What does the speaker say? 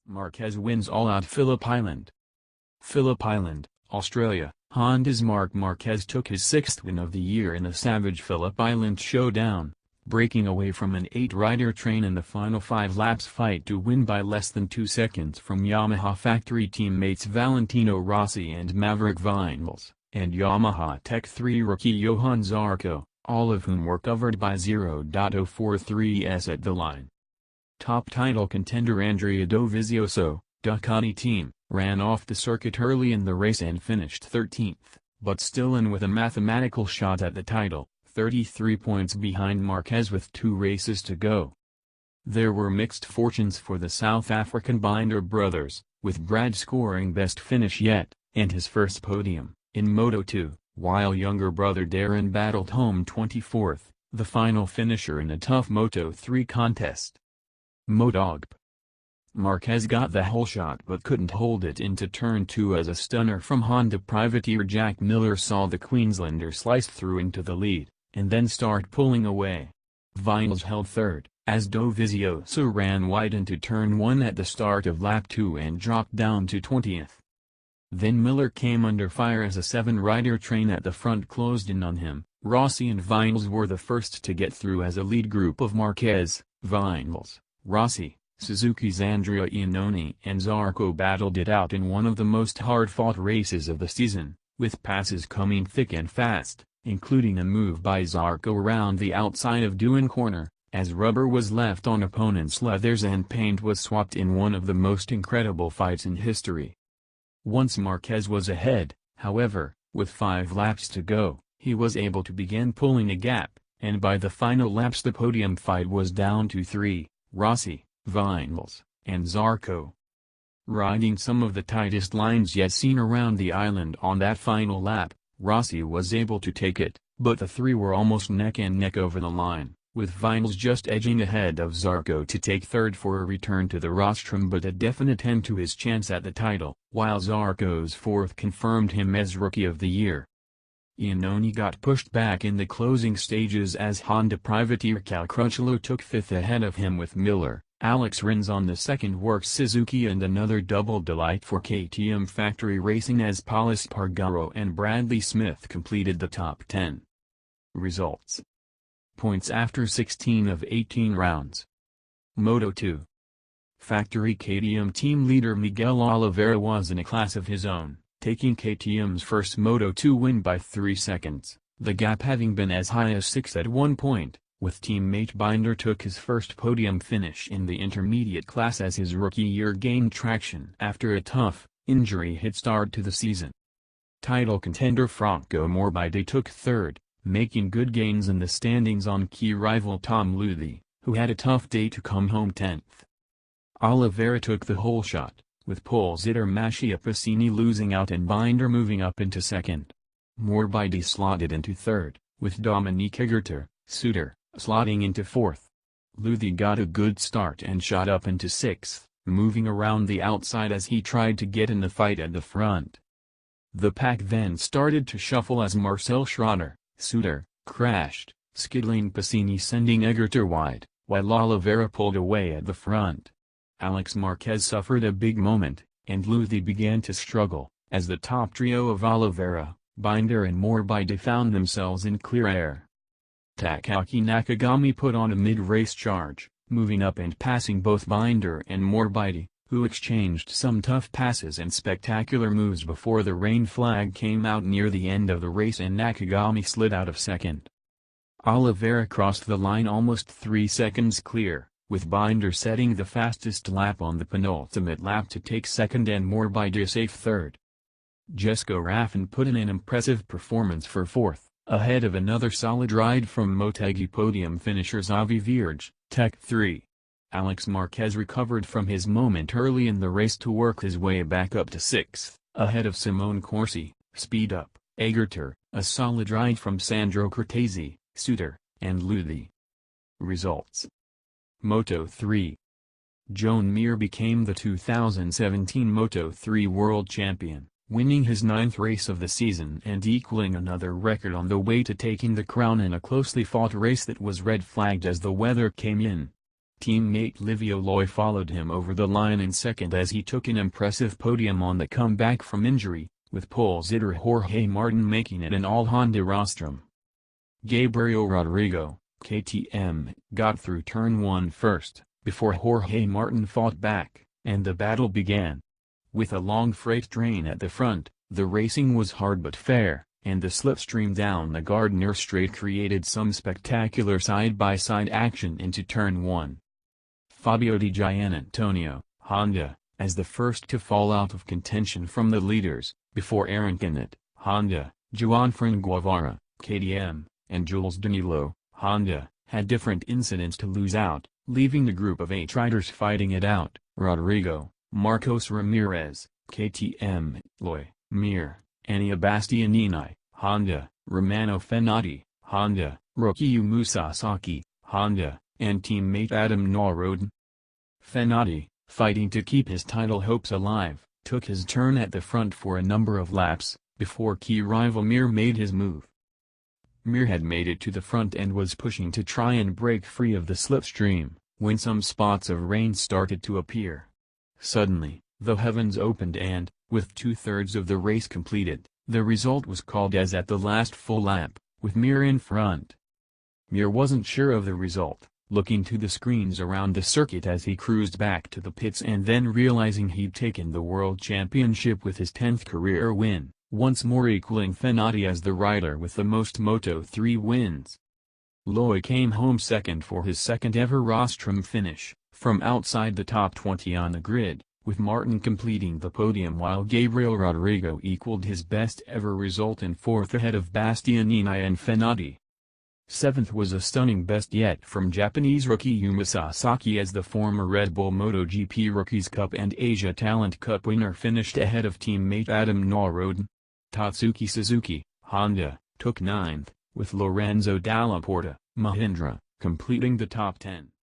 Marquez wins all at Phillip Island. Phillip Island, Australia. Honda's Marc Marquez took his sixth win of the year in a savage Phillip Island showdown, breaking away from an 8-rider train in the final 5 laps fight to win by less than 2 seconds from Yamaha factory teammates Valentino Rossi and Maverick Viñales, and Yamaha Tech 3 rookie Johann Zarco, all of whom were covered by 0.043s at the line. Top title contender Andrea Dovizioso, Ducati team, ran off the circuit early in the race and finished 13th, but still in with a mathematical shot at the title, 33 points behind Marquez with 2 races to go. There were mixed fortunes for the South African Binder brothers, with Brad scoring best finish yet, and his first podium, in Moto2, while younger brother Darren battled home 24th, the final finisher in a tough Moto3 contest. Modog. Marquez got the whole shot but couldn't hold it into turn 2 as a stunner from Honda privateer Jack Miller saw the Queenslander slice through into the lead, and then start pulling away. Viñales held third, as Dovizioso ran wide into turn 1 at the start of lap 2 and dropped down to 20th. Then Miller came under fire as a 7-rider train at the front closed in on him. Rossi and Viñales were the first to get through as a lead group of Marquez, Viñales, Rossi, Suzuki's Andrea Iannone and Zarco battled it out in one of the most hard-fought races of the season, with passes coming thick and fast, including a move by Zarco around the outside of Doohan Corner, as rubber was left on opponents' leathers and paint was swapped in one of the most incredible fights in history. Once Marquez was ahead, however, with 5 laps to go, he was able to begin pulling a gap, and by the final laps the podium fight was down to 3, Rossi, Viñales, and Zarco. Riding some of the tightest lines yet seen around the island on that final lap, Rossi was able to take it, but the 3 were almost neck and neck over the line, with Viñales just edging ahead of Zarco to take third for a return to the rostrum but a definite end to his chance at the title, while Zarco's 4th confirmed him as Rookie of the Year. Iannone got pushed back in the closing stages as Honda privateer Cal Crutchlow took 5th ahead of him with Miller, Alex Rins on the 2nd works Suzuki and another double delight for KTM Factory Racing as Pol Espargaro and Bradley Smith completed the top 10. Results. Points after 16 of 18 rounds. Moto2. Factory KTM team leader Miguel Oliveira was in a class of his own, taking KTM's first Moto2 win by 3 seconds, the gap having been as high as 6 at one point, with teammate Binder took his first podium finish in the intermediate class as his rookie year gained traction after a tough, injury-hit start to the season. Title contender Franco Morbidelli took third, making good gains in the standings on key rival Tom Luthi, who had a tough day to come home 10th. Oliveira took the whole shot, with pole sitter Mattia Passini losing out and Binder moving up into second. Morbidelli slotted into third, with Dominique Egerter, Suter, slotting into fourth. Luthi got a good start and shot up into sixth, moving around the outside as he tried to get in the fight at the front. The pack then started to shuffle as Marcel Schroeder, Suter, crashed, skidding Passini sending Egerter wide, while Oliveira pulled away at the front. Alex Marquez suffered a big moment, and Luthi began to struggle, as the top trio of Oliveira, Binder and Morbidelli found themselves in clear air. Takaaki Nakagami put on a mid-race charge, moving up and passing both Binder and Morbidelli, who exchanged some tough passes and spectacular moves before the rain flag came out near the end of the race and Nakagami slid out of second. Oliveira crossed the line almost 3 seconds clear, with Binder setting the fastest lap on the penultimate lap to take second and Morbidelli a safe third. Jesco Raffin put in an impressive performance for fourth, ahead of another solid ride from Motegi podium finisher Xavi Vierge, Tech 3. Alex Marquez recovered from his moment early in the race to work his way back up to 6th, ahead of Simone Corsi, Speed Up, Egerter, a solid ride from Sandro Cortese, Suter, and Luthi. Results. Moto3. Joan Mir became the 2017 Moto3 World Champion, winning his 9th race of the season and equaling another record on the way to taking the crown in a closely fought race that was red-flagged as the weather came in. Teammate Livio Loi followed him over the line in second as he took an impressive podium on the comeback from injury, with pole sitter Jorge Martin making it an all-Honda rostrum. Gabriel Rodrigo, KTM, got through turn 1 first, before Jorge Martin fought back, and the battle began. With a long freight train at the front, the racing was hard but fair, and the slipstream down the Gardner Straight created some spectacular side-by-side action into turn 1. Fabio Di Giannantonio, Honda, as the first to fall out of contention from the leaders, before Aaron Canet, Honda, Juanfran Guevara, KTM, and Jules Danilo, Honda, had different incidents to lose out, leaving the group of 8 riders fighting it out: Rodrigo, Marcos Ramirez, KTM, Loi, Mir, Ania Bastianini, Honda, Romano Fenati, Honda, Ryokyumu Sasaki, Honda, and teammate Adam Norrodin. Fenati, fighting to keep his title hopes alive, took his turn at the front for a number of laps, before key rival Mir made his move. Mir had made it to the front and was pushing to try and break free of the slipstream, when some spots of rain started to appear. Suddenly, the heavens opened and, with 2/3 of the race completed, the result was called as at the last full lap, with Mir in front. Mir wasn't sure of the result, looking to the screens around the circuit as he cruised back to the pits and then realizing he'd taken the World Championship with his 10th career win, once more equaling Fenati as the rider with the most Moto3 wins. Loi came home second for his second ever rostrum finish, from outside the top 20 on the grid, with Martin completing the podium while Gabriel Rodrigo equaled his best ever result in 4th ahead of Bastianini and Fenati. 7th was a stunning best yet from Japanese rookie Yuma Sasaki as the former Red Bull MotoGP Rookies Cup and Asia Talent Cup winner finished ahead of teammate Adam Norrodin. Tatsuki Suzuki, Honda, took 9th, with Lorenzo Dalla Porta, Mahindra, completing the top 10.